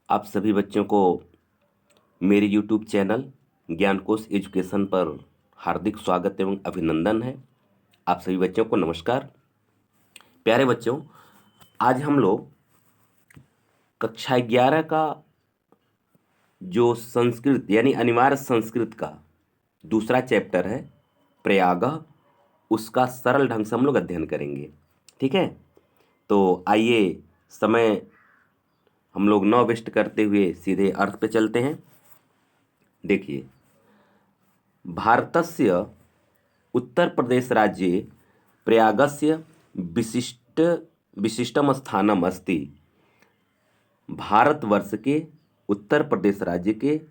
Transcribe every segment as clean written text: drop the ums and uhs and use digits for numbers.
आप सभी बच्चों को मेरे यूट्यूब चैनल ज्ञानकोश एजुकेशन पर हार्दिक स्वागत एवं अभिनंदन है। आप सभी बच्चों को नमस्कार। प्यारे बच्चों, आज हम लोग कक्षा 11 का जो संस्कृत यानी अनिवार्य संस्कृत का दूसरा चैप्टर है प्रयागः, उसका सरल ढंग से हम लोग अध्ययन करेंगे। ठीक है, तो आइए समय हम लोग न वेस्ट करते हुए सीधे अर्थ पे चलते हैं। देखिए, भारतस्य उत्तर प्रदेश राज्ये प्रयागस्य विशिष्टम स्थानम अस्ति। भारतवर्ष के उत्तर प्रदेश राज्य के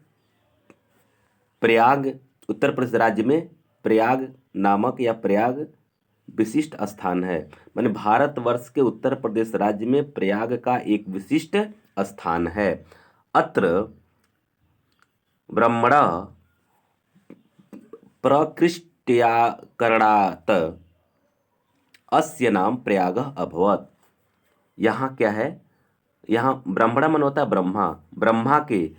प्रयाग, उत्तर प्रदेश राज्य में प्रयाग नामक या प्रयाग विशिष्ट स्थान है। माने भारतवर्ष के उत्तर प्रदेश राज्य में प्रयाग का एक विशिष्ट स्थान है। अत्र ब्रह्मण प्रकृष्ट्याकरणात् अस्य नाम प्रयागः अभवत्। यहाँ क्या है, यहाँ ब्रह्मण मन होता है ब्रह्मा, ब्रह्मा के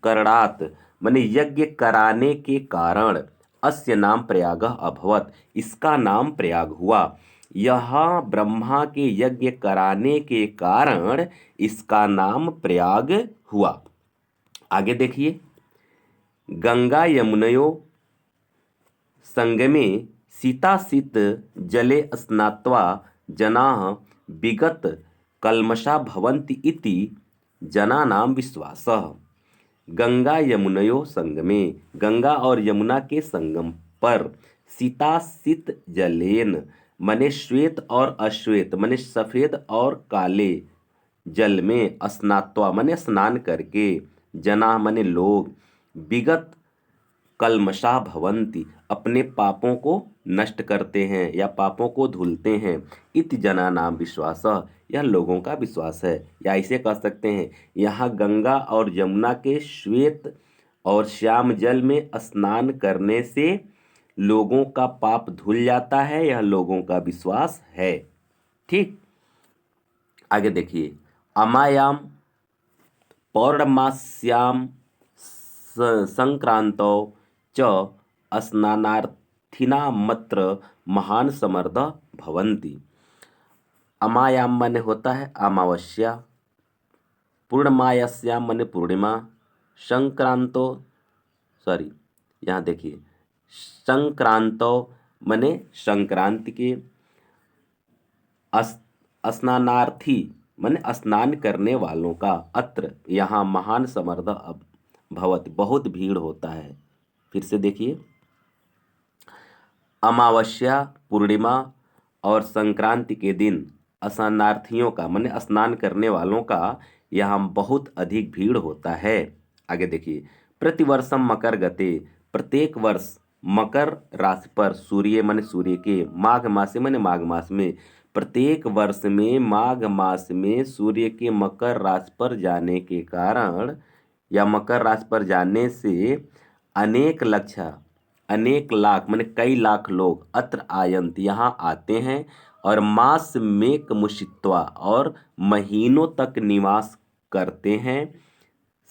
करणात माने यज्ञ कराने के कारण अस्य नाम प्रयागः अभवत्, इसका नाम प्रयाग हुआ। यहाँ ब्रह्मा के यज्ञ कराने के कारण इसका नाम प्रयाग हुआ। आगे देखिए, गंगा यमुनयो संगमे शीताशीत जले स्नात्वा जनाः विगत कल्मषा भवन्ति इति जनानां विश्वासः। गंगा यमुनयो संगमे, गंगा और यमुना के संगम पर शीताशीत जलेन मने श्वेत और अश्वेत मने सफेद और काले जल में स्नात्वा मने स्नान करके, जना मने लोग, विगत कल्मषा भवन्ति अपने पापों को नष्ट करते हैं या पापों को धुलते हैं। इति जनानाम विश्वास, यह लोगों का विश्वास है। या इसे कह सकते हैं, यहाँ गंगा और यमुना के श्वेत और श्याम जल में स्नान करने से लोगों का पाप धुल जाता है, यह लोगों का विश्वास है। ठीक, आगे देखिए, अमायाम पौर्णमास्याम संक्रांतौ च स्नानार्थिनामत्र महान समर्द भवन्ति। अमायाम माने होता है अमावस्या, पूर्णमायास्याम माने पूर्णिमा, संक्रांतो यहाँ देखिए संक्रांतो माने संक्रांति के, स्नानार्थी माने स्नान करने वालों का, अत्र यहाँ महान समर्द भवत बहुत भीड़ होता है। फिर से देखिए, अमावस्या, पूर्णिमा और संक्रांति के दिन स्नानार्थियों का माने स्नान करने वालों का यहाँ बहुत अधिक भीड़ होता है। आगे देखिए, प्रतिवर्षम मकर गते, प्रत्येक वर्ष मकर राशि पर सूर्य माने सूर्य के, माघ मासे माने माघ मास में, प्रत्येक वर्ष में माघ मास में सूर्य के मकर राशि पर जाने के कारण या मकर राशि पर जाने से अनेक लाख माने कई लाख लोग अत्र आयंत यहाँ आते हैं, और मास में मुषित्वा और महीनों तक निवास करते हैं।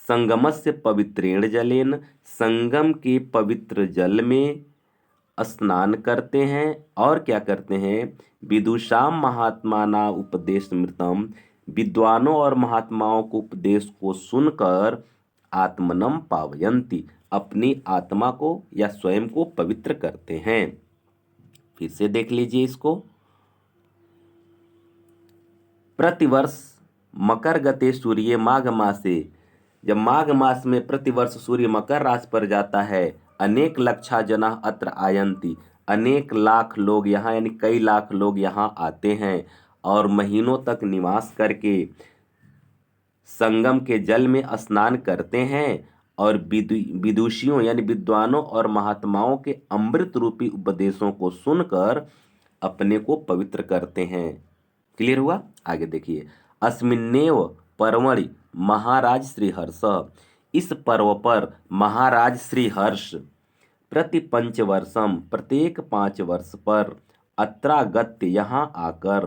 संगमस्य पवित्रेण जलेन, संगम के पवित्र जल में स्नान करते हैं, और क्या करते हैं, विदुषाम महात्माना उपदेशमृतम, विद्वानों और महात्माओं को उपदेश को सुनकर आत्मनम पावयंती अपनी आत्मा को या स्वयं को पवित्र करते हैं। फिर से देख लीजिए इसको, प्रतिवर्ष मकर गते सूर्य माघ मासे, जब माघ मास में प्रतिवर्ष सूर्य मकर राशि पर जाता है, अनेक लक्षा जना अत्र आयंती, अनेक लाख लोग यहाँ यानी कई लाख लोग यहाँ आते हैं, और महीनों तक निवास करके संगम के जल में स्नान करते हैं, और विदुषियों यानी विद्वानों और महात्माओं के अमृत रूपी उपदेशों को सुनकर अपने को पवित्र करते हैं। क्लियर हुआ? आगे देखिए, अस्मिन्नेव पर्वणि महाराज श्रीहर्ष, इस पर्व पर महाराज श्रीहर्ष प्रति पंचवर्षम प्रत्येक 5 वर्ष पर अत्रागत्य यहाँ आकर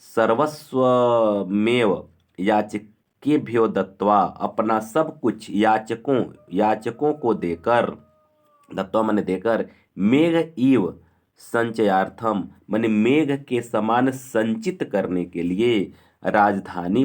सर्वस्वमेव याचकेभ्यो दत्वा, अपना सब कुछ याचकों को देकर, दत्वा माने देकर, मेघ इव संचयार्थम माने मेघ के समान संचित करने के लिए, राजधानी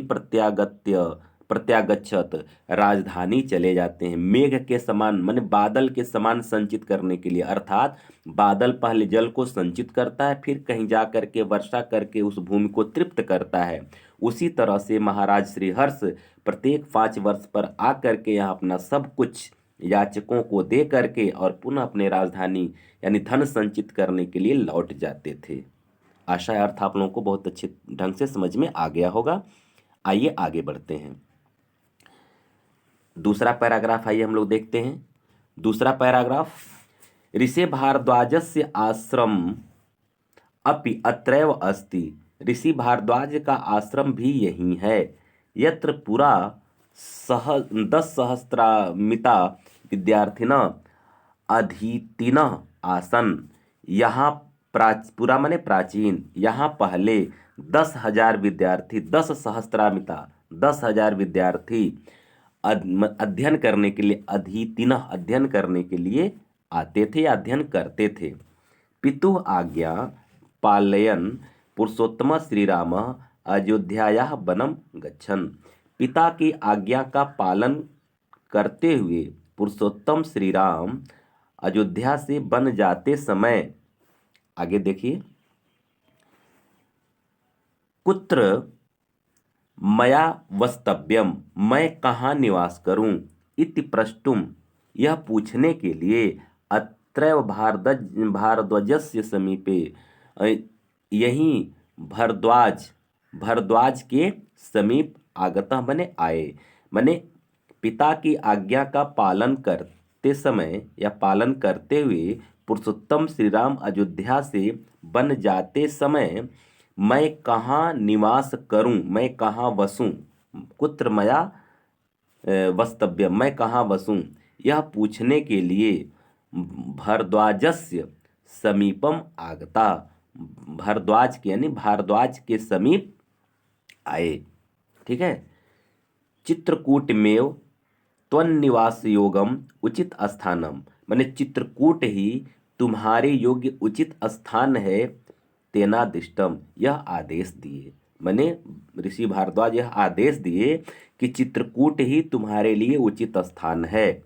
प्रत्यागच्छत, राजधानी चले जाते हैं। मेघ के समान माने बादल के समान संचित करने के लिए, अर्थात बादल पहले जल को संचित करता है, फिर कहीं जा करके वर्षा करके उस भूमि को तृप्त करता है। उसी तरह से महाराज श्रीहर्ष प्रत्येक 5 वर्ष पर आकर के यहाँ अपना सब कुछ याचकों को दे करके और पुनः अपने राजधानी यानी धन संचित करने के लिए लौट जाते थे। आशा है अर्थ आप लोगों को बहुत अच्छे ढंग से समझ में आ गया होगा। आइए आगे बढ़ते हैं। दूसरा पैराग्राफ आइए हम लोग देखते हैं। दूसरा पैराग्राफ, ऋषि भारद्वाजस्य आश्रम अपि अत्रैव अस्ति, ऋषि भारद्वाज का आश्रम भी यही है। यत्र पुरा 10,000मिता विद्यार्थिनः अधीतिनः आसन, यहाँ पुरा माने प्राचीन, यहाँ पहले 10,000 विद्यार्थी, 10,000मिता 10,000 विद्यार्थी अध्ययन करने के लिए, अधीतिनः अध्ययन करने के लिए आते थे, अध्ययन करते थे। पितुः आज्ञा पालयन पुरुषोत्तम श्रीराम अयोध्यायाः वनम गच्छन्, पिता की आज्ञा का पालन करते हुए पुरुषोत्तम श्री राम अयोध्या से वन जाते समय, आगे देखिए, कुत्र मया वस्तव्यम, मैं कहाँ निवास करूं, इति प्रष्टुम, यह पूछने के लिए, अत्रैव भारद्वाजस्य समीपे, यहीं भरद्वाज के समीप आगतः बने आए, माने पिता की आज्ञा का पालन करते समय या पालन करते हुए पुरुषोत्तम श्री राम अयोध्या से वन जाते समय मैं कहाँ निवास करूं, मैं कहाँ वसूं, कुत्र मया वस्तव्य, मैं कहाँ वसूं, यह पूछने के लिए भरद्वाजस्य समीपम आगता, भरद्वाज के यानी भारद्वाज के समीप आए। ठीक है। चित्रकूटमेव त्वन्निवास योगम उचित स्थानम, माने चित्रकूट ही तुम्हारे योग्य उचित स्थान है। तेनादिष्टम, यह आदेश दिए, माने ऋषि भारद्वाज यह आदेश दिए कि चित्रकूट ही तुम्हारे लिए उचित स्थान है।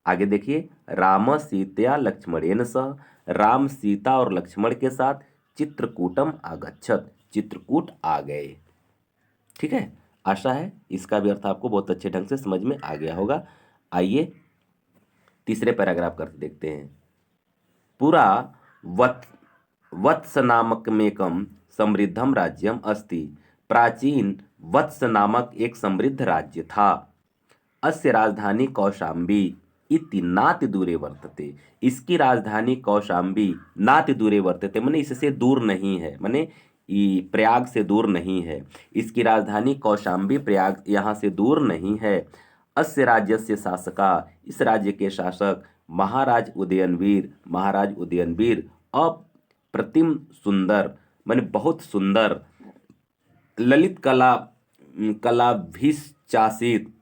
आगे देखिए, राम सीतया लक्ष्मणेन सह, राम सीता और लक्ष्मण के साथ चित्रकूटम आगच्छत, चित्रकूट आ गए। ठीक है। आशा है इसका भी अर्थ आपको बहुत अच्छे ढंग से समझ में आ गया होगा। आइए तीसरे पैराग्राफ कर देखते हैं। पुरा वत्स नामकमेकं समृद्धम राज्यम अस्ति, प्राचीन वत्स नामक एक समृद्ध राज्य था। अस्य राजधानी कौशाम्बी इति नाति दूरे वर्तते, इसकी राजधानी कौशाम्बी नाति दूरे वर्तते, माने इससे दूर नहीं है, माने प्रयाग से दूर नहीं है। इसकी राजधानी कौशाम्बी प्रयाग यहाँ से दूर नहीं है। अस्य राज्यस्य शासका, इस राज्य के शासक महाराज उदयनवीर, महाराज उदयनवीर अप्रतिम सुंदर, माने बहुत सुंदर, ललित कलाभिश्चासित,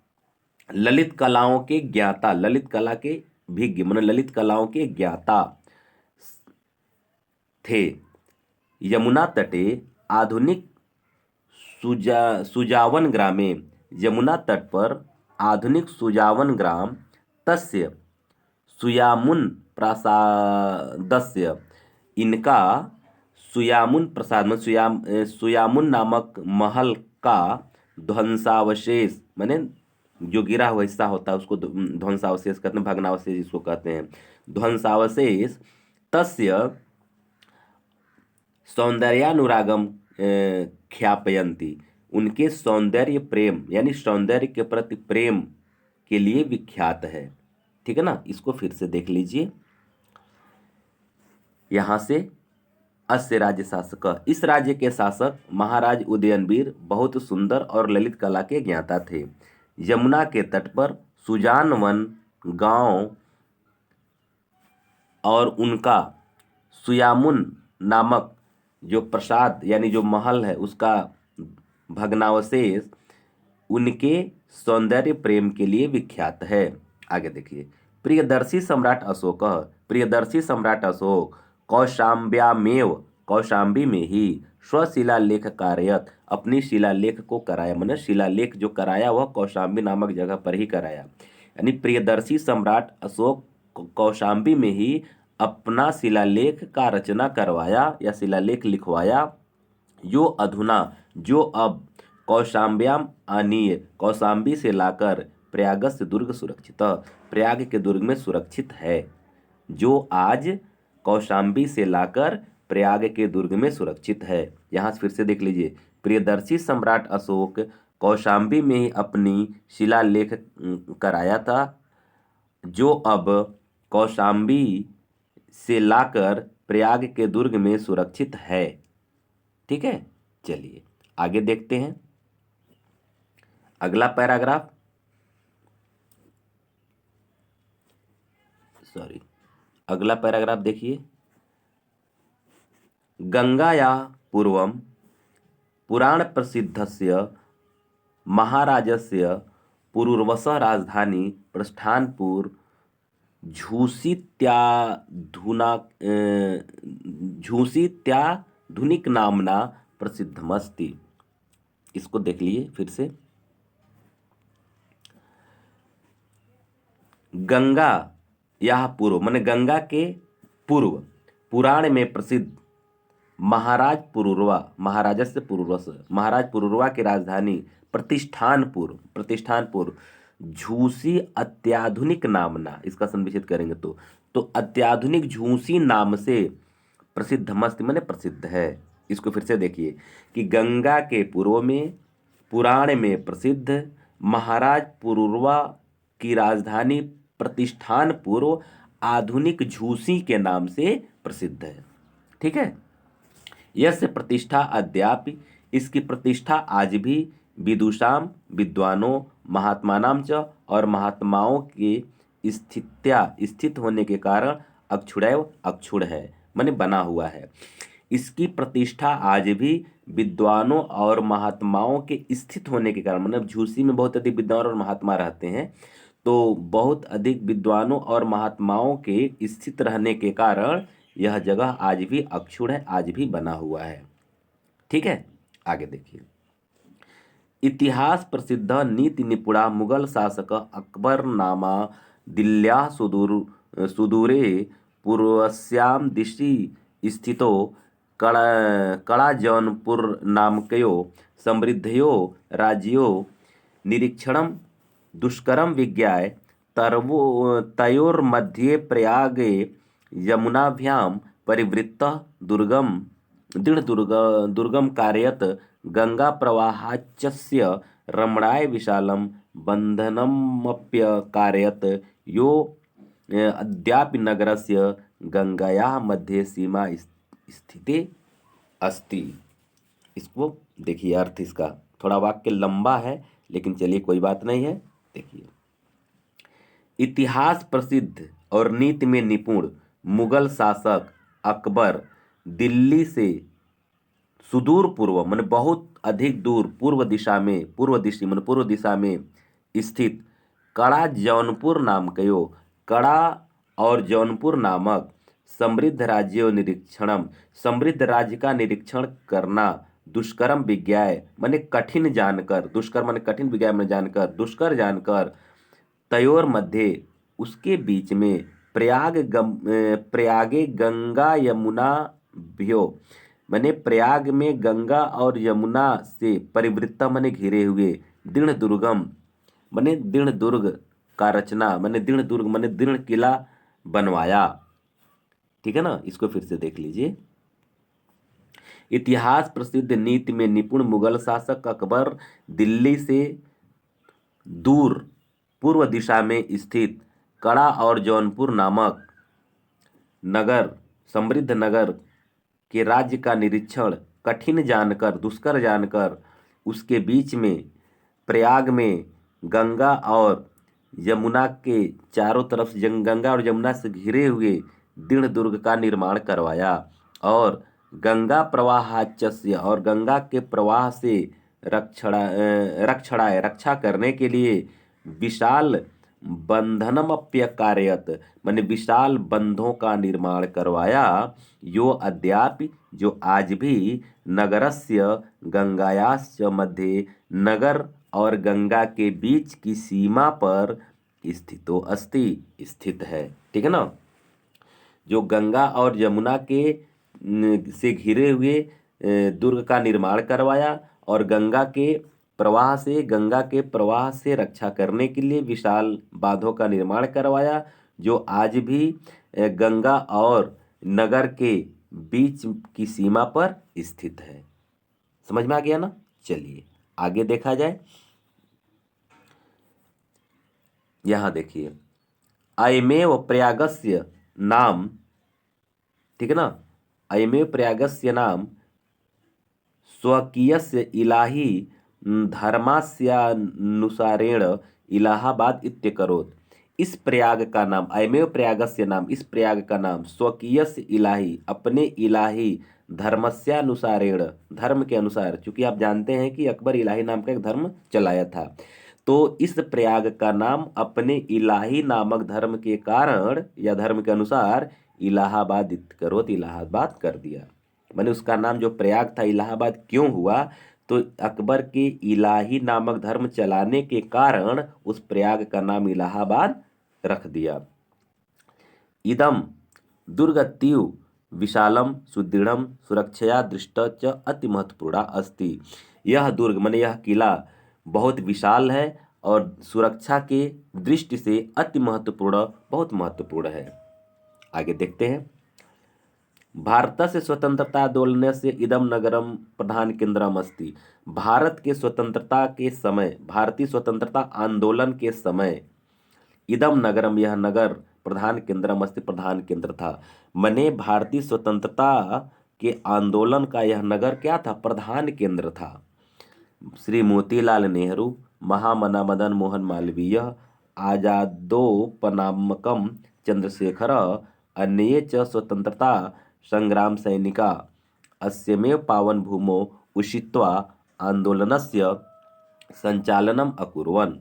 ललित कलाओं के ज्ञाता, ललित कला के भिज्ञ, माने ललित कलाओं के ज्ञाता थे। यमुना तटे आधुनिक सुजावन ग्रामे, यमुना तट पर आधुनिक सुजावन ग्राम, तस्य सुयामुन प्रासादस्य, इनका सुयामुन प्रसाद में सुयामुन नामक महल का ध्वंसावशेष, माने जो गिरा हुआ हिस्सा होता है उसको ध्वंसावशेष कहते हैं, भग्नावशेष जिसको कहते हैं, ध्वंसावशेष, तस्य सौंदर्यानुरागम ख्यापयंती, उनके सौंदर्य प्रेम यानी सौंदर्य के प्रति प्रेम के लिए विख्यात है। ठीक है ना। इसको फिर से देख लीजिए। यहाँ से अस्य राज्य शासक, इस राज्य के शासक महाराज उदयनवीर बहुत सुंदर और ललित कला के ज्ञाता थे। यमुना के तट पर सुजान वन गांव और उनका सुयामुन नामक जो प्रसाद यानी जो महल है उसका भग्नावशेष उनके सौंदर्य प्रेम के लिए विख्यात है। आगे देखिए, प्रियदर्शी सम्राट अशोक, प्रियदर्शी सम्राट अशोक कौशाम्ब्यामेव, कौशाम्बी में ही स्वशिलालेख कारयत, अपनी शिलालेख को कराया, मतलब शिलालेख जो कराया वह कौशाम्बी नामक जगह पर ही कराया। यानी प्रियदर्शी सम्राट अशोक कौशाम्बी में ही अपना शिलालेख का रचना करवाया या शिलालेख लिखवाया, जो अब कौशाम्ब्याम आनीय, कौशाम्बी से लाकर प्रयागस्य दुर्ग सुरक्षित, प्रयाग के दुर्ग में सुरक्षित है, जो आज कौशाम्बी से लाकर प्रयाग के दुर्ग में सुरक्षित है। यहाँ फिर से देख लीजिए, प्रियदर्शी सम्राट अशोक कौशाम्बी में ही अपनी शिलालेख कराया था, जो अब कौशाम्बी से लाकर प्रयाग के दुर्ग में सुरक्षित है। ठीक है, चलिए आगे देखते हैं अगला पैराग्राफ। अगला पैराग्राफ देखिए, गंगाया पूर्वं पुराण प्रसिद्धस्य महाराजस्य पुरूर्वसः राजधानी प्रस्थानपुर झूसीत्याधुनिक नामना प्रसिद्धमस्ति। इसको देख लिए फिर से, गंगा यह पूर्व माने गंगा के पूर्व पुराण में प्रसिद्ध महाराज पुरूरवा, महाराजस्य पुरूरवस, महाराज पुरूरवा की राजधानी प्रतिष्ठानपुर झूसी अत्याधुनिक नामना, इसका संविच्छेद करेंगे तो अत्याधुनिक झूसी नाम से प्रसिद्ध मस्त माने प्रसिद्ध है। इसको फिर से देखिए कि गंगा के पूर्व में पुराण में प्रसिद्ध महाराज पुरूरवा की राजधानी प्रतिष्ठानपुर आधुनिक झूसी के नाम से प्रसिद्ध है। ठीक है, यस्य प्रतिष्ठा अद्यापि, इसकी प्रतिष्ठा आज भी विदुषाम विद्वानों महात्मानाम च और महात्माओं के स्थित होने के कारण अक्षुणैव अक्षुण है, माने बना हुआ है। इसकी प्रतिष्ठा आज भी विद्वानों और महात्माओं के स्थित होने के कारण, मतलब झूसी में बहुत अधिक विद्वान और महात्मा रहते हैं, तो बहुत अधिक विद्वानों और महात्माओं के स्थित रहने के कारण यह जगह आज भी अक्षुण है, आज भी बना हुआ है। ठीक है, आगे देखिए, इतिहास प्रसिद्ध नीति निपुणा मुगल शासक अकबर नामा दिल्ल्या सुदूरे पूर्वस्याम दिशि स्थितो कड़ा जौनपुर नामकयो समृद्धयो राज्यो निरीक्षणम दुष्करम विज्ञाय तयोर्मध्ये प्रयागे यमुनाभ्याम परिवृत्तः दुर्गम कारयत गंगा प्रवाहाच्चस्य रमणाय विशालं बंधनमप्यकारयत यो अद्यापि नगरस्य गंगायाः मध्ये सीमा स्थिते अस्ति। इसको देखिए, अर्थ इसका थोड़ा वाक्य लंबा है लेकिन चलिए कोई बात नहीं है। देखिए, इतिहास प्रसिद्ध और नीति में निपुण मुगल शासक अकबर दिल्ली से सुदूर पूर्व माने बहुत अधिक दूर पूर्व दिशा में स्थित कड़ा जौनपुर नाम कयो, कड़ा और जौनपुर नामक समृद्ध राज्य का निरीक्षण करना दुष्कर्म विज्ञाय माने कठिन जानकर, दुष्कर्म माने कठिन, विज्ञाय माने जानकर, दुष्कर जानकर, तयोर मध्य उसके बीच में प्रयागे गंगा यमुना भ्यो माने प्रयाग में गंगा और यमुना से परिवृत्ता माने घिरे हुए दृढ़ दुर्गम माने दृढ़ दुर्ग का रचना माने दृढ़ दुर्ग माने दृढ़ किला बनवाया। ठीक है ना, इसको फिर से देख लीजिए, इतिहास प्रसिद्ध नीति में निपुण मुगल शासक अकबर दिल्ली से दूर पूर्व दिशा में स्थित कड़ा और जौनपुर नामक नगर, समृद्ध नगर के राज्य का निरीक्षण कठिन जानकर, दुष्कर जानकर, उसके बीच में प्रयाग में गंगा और यमुना के चारों तरफ गंगा और यमुना से घिरे हुए दृढ़ दुर्ग का निर्माण करवाया और गंगा प्रवाहाच्यस्य और गंगा के प्रवाह से रक्षा करने के लिए विशाल बंधनमप्यकारयत, माने विशाल बंधों का निर्माण करवाया, यो अद्यापि, जो आज भी नगरस्य गंगायाश्च मध्य, नगर और गंगा के बीच की सीमा पर स्थितो अस्ति, स्थित है। ठीक है ना। जो गंगा और यमुना के से घिरे हुए दुर्ग का निर्माण करवाया और गंगा के प्रवाह से रक्षा करने के लिए विशाल बांधों का निर्माण करवाया, जो आज भी गंगा और नगर के बीच की सीमा पर स्थित है। समझ में आ गया ना। चलिए आगे देखा जाए। यहां देखिए, अयमेव प्रयागस्य नाम, ठीक है ना, अयमेव प्रयागस्य नाम स्वकीयस्य इलाही धर्मास्यानुसारेण इलाहाबाद इत्यकरोत्। इस प्रयाग का नाम, अयमेव प्रयागस्य नाम, इस प्रयाग का नाम स्वकीयस्य इलाही, अपने इलाही धर्मस्यानुसारेण, धर्म के अनुसार, क्योंकि आप जानते हैं कि अकबर इलाही नाम का एक धर्म चलाया था, तो इस प्रयाग का नाम अपने इलाही नामक धर्म के कारण या धर्म के अनुसार इलाहाबाद इत्यकरोत्, इलाहाबाद कर दिया। मैंने उसका नाम जो प्रयाग था इलाहाबाद क्यों हुआ, तो अकबर के इलाही नामक धर्म चलाने के कारण उस प्रयाग का नाम इलाहाबाद रख दिया। इदम दुर्गत्युः विशालम सुदृढ़म सुरक्षया दृष्ट च अति महत्वपूर्ण अस्ति। यह दुर्ग माने यह किला बहुत विशाल है और सुरक्षा के दृष्टि से अति महत्वपूर्ण, बहुत महत्वपूर्ण है। आगे देखते हैं। भारतस्य स्वतंत्रतादोलनस्य इदं नगरम प्रधान केंद्रम अस्ति। भारत के स्वतंत्रता के समय, भारतीय स्वतंत्रता आंदोलन के समय इदम नगरम, यह नगर प्रधान केंद्रम अस्ति, प्रधान केंद्र था। मने भारतीय स्वतंत्रता के आंदोलन का यह नगर क्या था, प्रधान केंद्र था। श्री मोतीलाल नेहरू, महामना मदन मोहन मालवीय, आजादोपनामकम चंद्रशेखर, अन्ये च स्वतंत्रता संग्राम सैनिका अस्यमेव पावन भूमौ उषित्वा आंदोलनस्य संचालनम अकुर्वन्।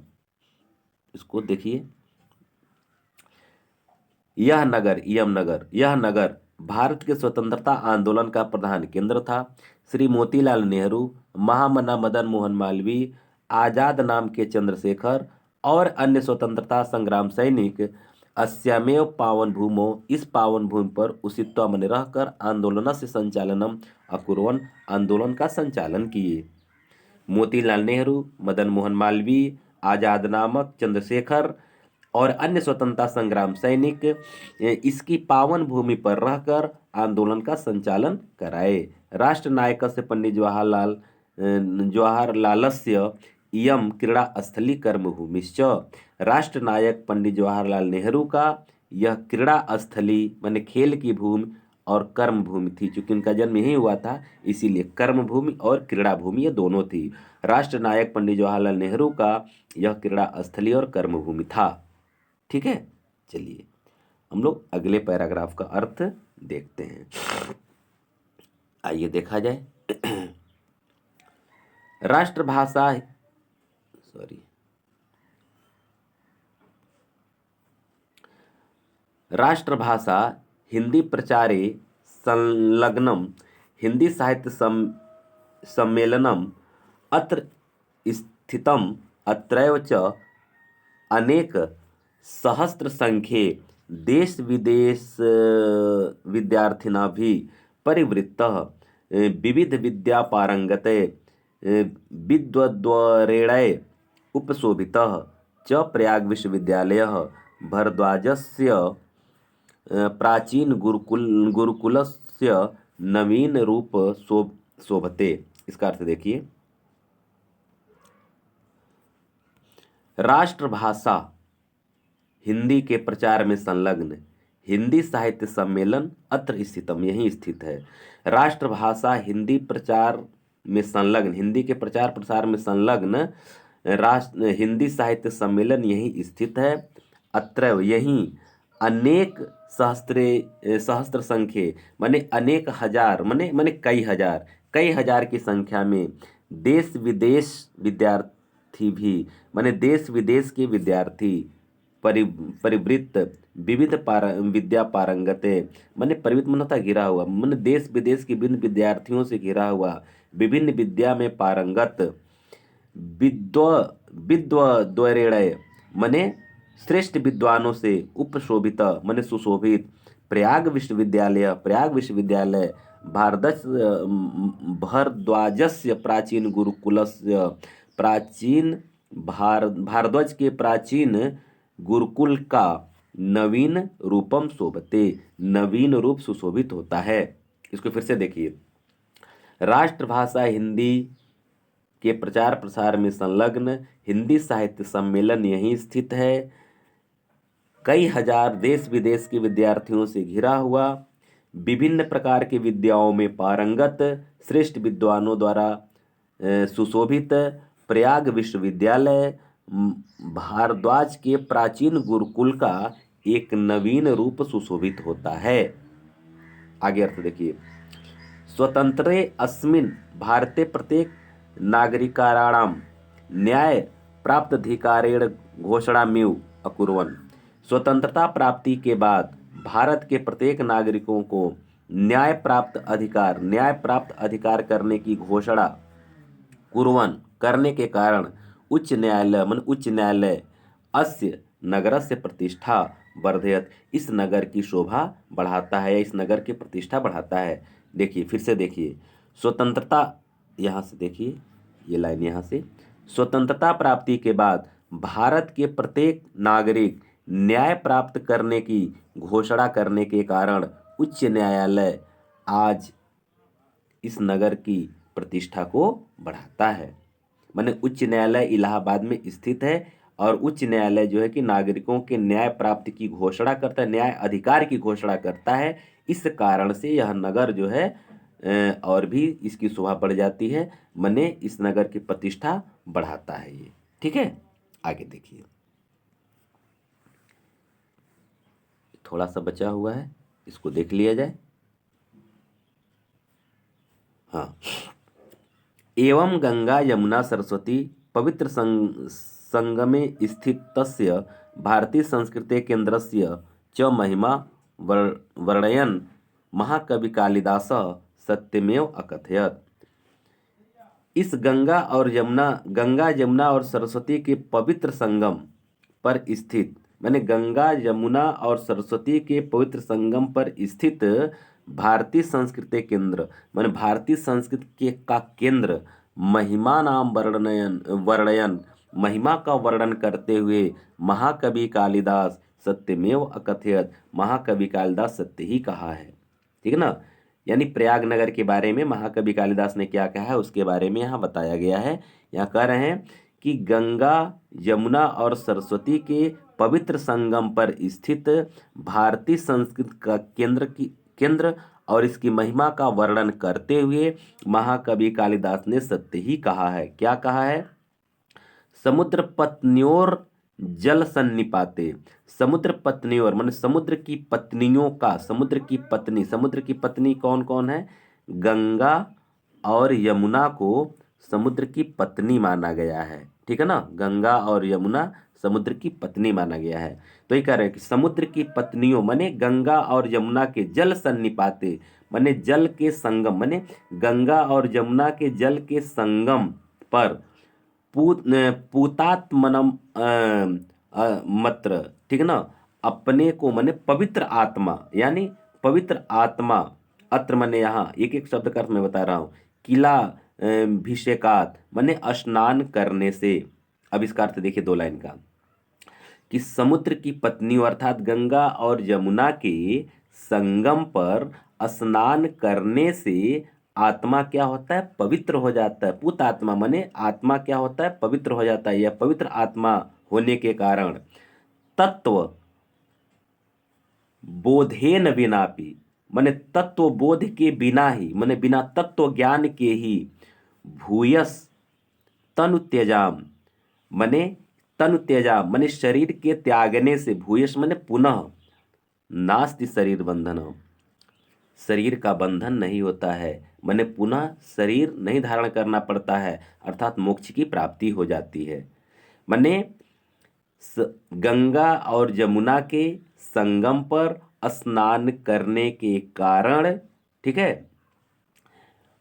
इसको देखिए, यह नगर भारत के स्वतंत्रता आंदोलन का प्रधान केंद्र था। श्री मोतीलाल नेहरू, महामना मदन मोहन मालवीय, आजाद नाम के चंद्रशेखर और अन्य स्वतंत्रता संग्राम सैनिक अस्यामेव पावन भूमो, इस पावन भूमि पर उषित्वा मन रहकर आंदोलन से संचालनम अकुर्वन्, आंदोलन का संचालन किए। मोतीलाल नेहरू, मदन मोहन मालवीय, आजाद नामक चंद्रशेखर और अन्य स्वतंत्रता संग्राम सैनिक इसकी पावन भूमि पर रहकर आंदोलन का संचालन कराए। राष्ट्र नायकस्य पंडित जवाहरलालस्य इयं क्रीड़ा स्थली कर्मभूमिश्च। राष्ट्र नायक पंडित जवाहरलाल नेहरू का यह क्रीड़ा स्थली माने खेल की भूमि और कर्म भूमि थी, क्योंकि उनका जन्म यही हुआ था, इसीलिए कर्म भूमि और क्रीड़ा भूमि ये दोनों थी। राष्ट्र नायक पंडित जवाहरलाल नेहरू का यह क्रीड़ा स्थली और कर्म भूमि था। ठीक है। चलिए हम लोग अगले पैराग्राफ का अर्थ देखते हैं। आइए देखा जाए। राष्ट्रभाषा हिंदी प्रचारे संलग्नम हिंदी साहित्य सम्मेलनम अत्र स्थितम, अत्रैव च अनेक सहस्त्र संख्ये देश विदेश विद्यार्थिना भी परिवृत्तः विविध विद्या पारंगते विद्वद्वरेणय उपशोभितः च प्रयाग विश्वविद्यालयः भरद्वाजस्य प्राचीन गुरुकुलस्य नवीन रूप शोभते। इसका अर्थ देखिए, राष्ट्रभाषा हिंदी के प्रचार में संलग्न हिंदी साहित्य सम्मेलन अत्र स्थितम, यहीं स्थित है। राष्ट्रभाषा हिंदी प्रचार में संलग्न, हिंदी के प्रचार प्रसार में संलग्न हिंदी साहित्य सम्मेलन यहीं स्थित है। अत्र यहीं अनेक सहस्त्र संख्ये माने अनेक हजार माने कई हजार की संख्या में देश विदेश विद्यार्थी भी माने देश विदेश के विद्यार्थी परिवृत्त विविध विद्या पारंगते माने परिवृत्त मन होता घिरा हुआ माने देश विदेश के विभिन्न विद्यार्थियों से घिरा हुआ विभिन्न विद्या में पारंगत विद्व विद्वद्वरेणय मने श्रेष्ठ विद्वानों से उपशोभित मने सुशोभित प्रयाग विश्वविद्यालय भारद्वाजस्य प्राचीन गुरुकुलस्य प्राचीन भारद्वाज के प्राचीन गुरुकुल का नवीन रूपम शोभते नवीन रूप सुशोभित होता है। इसको फिर से देखिए, राष्ट्रभाषा हिंदी के प्रचार प्रसार में संलग्न हिंदी साहित्य सम्मेलन यहीं स्थित है। कई हजार देश विदेश के विद्यार्थियों से घिरा हुआ विभिन्न प्रकार की विद्याओं में पारंगत श्रेष्ठ विद्वानों द्वारा सुशोभित प्रयाग विश्वविद्यालय भारद्वाज के प्राचीन गुरुकुल का एक नवीन रूप सुशोभित होता है। आगे अर्थ देखिए, स्वतंत्रे अस्मिन् भारते प्रत्येक नागरिकाणाम न्याय प्राप्ताधिकारेण घोषणामिव अकुर्वन्। स्वतंत्रता प्राप्ति के बाद भारत के प्रत्येक नागरिकों को न्याय प्राप्त अधिकार करने की घोषणा कुर्वन् करने के कारण उच्च न्यायालय अस्य नगरस्य प्रतिष्ठा वर्धयत, इस नगर की शोभा बढ़ाता है या इस नगर की प्रतिष्ठा बढ़ाता है। देखिए फिर से देखिए, स्वतंत्रता यहाँ से देखिए ये लाइन यहाँ से, स्वतंत्रता प्राप्ति के बाद भारत के प्रत्येक नागरिक न्याय प्राप्त करने की घोषणा करने के कारण उच्च न्यायालय आज इस नगर की प्रतिष्ठा को बढ़ाता है। माने उच्च न्यायालय इलाहाबाद में स्थित है और उच्च न्यायालय जो है कि नागरिकों के न्याय प्राप्ति की घोषणा करता है, न्याय अधिकार की घोषणा करता है। इस कारण से यह नगर जो है और भी इसकी शोभा बढ़ जाती है, माने इस नगर की प्रतिष्ठा बढ़ाता है ये। ठीक है, आगे देखिए, थोड़ा सा बचा हुआ है, इसको देख लिया जाए। हाँ, एवं गंगा यमुना सरस्वती पवित्र संगमे स्थितस्य भारतीय संस्कृते केंद्रस्य च महिमा वर्णयन् महाकवि कालिदासः सत्यमेव अकथयत्। इस गंगा यमुना और सरस्वती के पवित्र संगम पर स्थित माने गंगा यमुना और सरस्वती के पवित्र संगम पर स्थित भारतीय संस्कृति केंद्र माने भारतीय संस्कृति का केंद्र महिमा नाम वर्णयन महिमा का वर्णन करते हुए महाकवि कालिदास सत्यमेव अकथयत, महाकवि कालिदास सत्य ही कहा है। ठीक है ना, यानी प्रयाग नगर के बारे में महाकवि कालिदास ने क्या कहा है उसके बारे में यहाँ बताया गया है। यहाँ कह रहे हैं कि गंगा यमुना और सरस्वती के पवित्र संगम पर स्थित भारतीय संस्कृति का केंद्र और इसकी महिमा का वर्णन करते हुए महाकवि कालिदास ने सत्य ही कहा है। क्या कहा है? समुद्र पत्न्योर जल सन्निपाते, समुद्र पत्नियों माने समुद्र की पत्नियों का, समुद्र की पत्नी कौन कौन है? गंगा और यमुना को समुद्र की पत्नी माना गया है। ठीक है ना, गंगा और यमुना समुद्र की पत्नी माना गया है। तो ये कह रहे हैं कि समुद्र की पत्नियों माने गंगा और यमुना के जल सन्निपाते माने जल के संगम माने गंगा और यमुना के जल के संगम पर पूतात्मनम मत्र, ठीक है ना, अपने को माने पवित्र आत्मा, यानी पवित्र आत्मा, अत्र माने यहाँ एक एक शब्द का अर्थ मैं बता रहा हूँ, किला भिषेकात माने स्नान करने से। अब इसका अर्थ देखिए दो लाइन का, कि समुद्र की पत्नी अर्थात गंगा और यमुना के संगम पर स्नान करने से आत्मा क्या होता है? पवित्र हो जाता है। पुत आत्मा माने आत्मा क्या होता है? पवित्र हो जाता है। यह पवित्र आत्मा होने के कारण तत्व बोधेन विनापि माने तत्व बोध के बिना ही माने बिना तत्व ज्ञान के ही भूयस तनु त्यजाम माने शरीर के त्यागने से, भूयस माने पुनः, नास्ति शरीर बंधन, शरीर का बंधन नहीं होता है, माने पुनः शरीर नहीं धारण करना पड़ता है, अर्थात मोक्ष की प्राप्ति हो जाती है। माने गंगा और जमुना के संगम पर स्नान करने के कारण, ठीक है,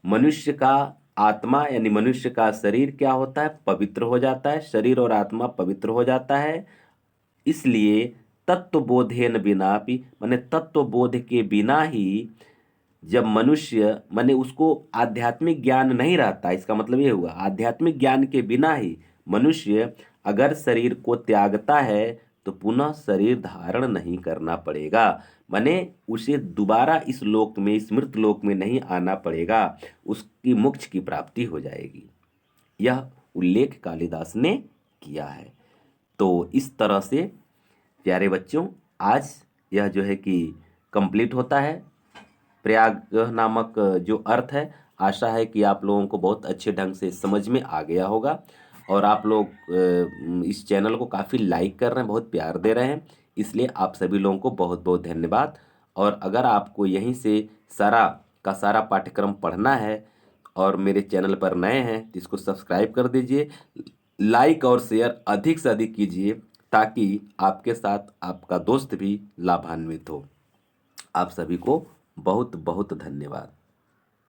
मनुष्य का आत्मा यानी मनुष्य का शरीर क्या होता है, पवित्र हो जाता है, शरीर और आत्मा पवित्र हो जाता है। इसलिए तत्वबोधेन बिनापि, माने तत्वबोध के बिना ही जब मनुष्य, माने उसको आध्यात्मिक ज्ञान नहीं रहता, इसका मतलब ये हुआ आध्यात्मिक ज्ञान के बिना ही मनुष्य अगर शरीर को त्यागता है तो पुनः शरीर धारण नहीं करना पड़ेगा, माने उसे दोबारा इस लोक में, इस मृत लोक में नहीं आना पड़ेगा, उसकी मोक्ष की प्राप्ति हो जाएगी। यह उल्लेख कालिदास ने किया है। तो इस तरह से प्यारे बच्चों, आज यह जो है कि कंप्लीट होता है प्रयाग नामक जो अर्थ है। आशा है कि आप लोगों को बहुत अच्छे ढंग से समझ में आ गया होगा और आप लोग इस चैनल को काफ़ी लाइक कर रहे हैं, बहुत प्यार दे रहे हैं, इसलिए आप सभी लोगों को बहुत बहुत धन्यवाद। और अगर आपको यहीं से सारा का सारा पाठ्यक्रम पढ़ना है और मेरे चैनल पर नए हैं तो इसको सब्सक्राइब कर दीजिए, लाइक और शेयर अधिक से अधिक कीजिए ताकि आपके साथ आपका दोस्त भी लाभान्वित हो। आप सभी को बहुत बहुत धन्यवाद।